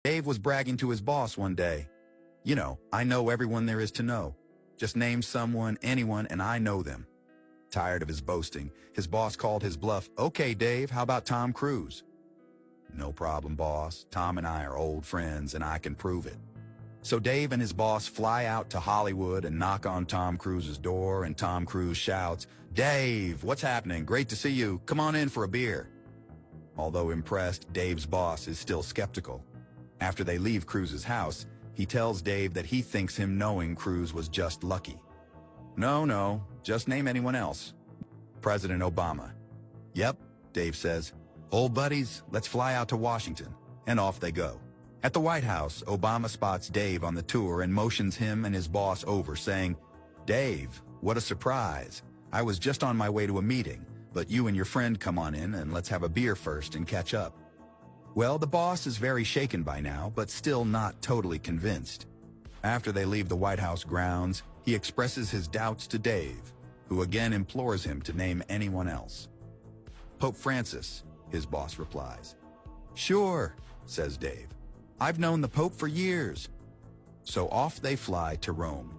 Dave was bragging to his boss one day. You know, I know everyone there is to know. Just name someone, anyone, and I know them. Tired of his boasting, his boss called his bluff. Okay, Dave, how about Tom Cruise? No problem, boss. Tom and I are old friends, and I can prove it. So Dave and his boss fly out to Hollywood and knock on Tom Cruise's door, and Tom Cruise shouts, "Dave, what's happening? Great to see you. Come on in for a beer." Although impressed, Dave's boss is still skeptical. After they leave Cruise's house, he tells Dave that he thinks him knowing Cruise was just lucky. No, just name anyone else. President Obama. Yep, Dave says. Old buddies, let's fly out to Washington. And off they go. At the White House, Obama spots Dave on the tour and motions him and his boss over, saying, "Dave, what a surprise. I was just on my way to a meeting, but you and your friend come on in and let's have a beer first and catch up." Well, the boss is very shaken by now, but still not totally convinced. After they leave the White House grounds, he expresses his doubts to Dave, who again implores him to name anyone else. Pope Francis, his boss replies. Sure, says Dave. I've known the Pope for years. So off they fly to Rome.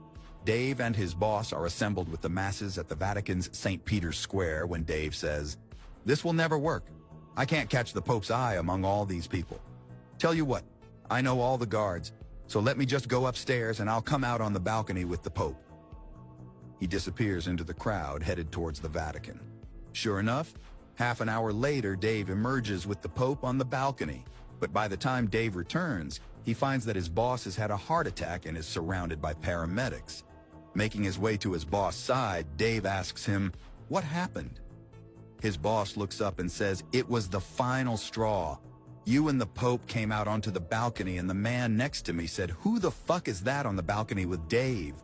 Dave and his boss are assembled with the masses at the Vatican's St. Peter's Square when Dave says, "This will never work. I can't catch the Pope's eye among all these people. Tell you what, I know all the guards, so let me just go upstairs and I'll come out on the balcony with the Pope." He disappears into the crowd headed towards the Vatican. Sure enough, half an hour later, Dave emerges with the Pope on the balcony. But by the time Dave returns, he finds that his boss has had a heart attack and is surrounded by paramedics. Making his way to his boss' side, Dave asks him, "What happened?" His boss looks up and says, "It was the final straw. You and the Pope came out onto the balcony and the man next to me said, 'Who the fuck is that on the balcony with Dave?'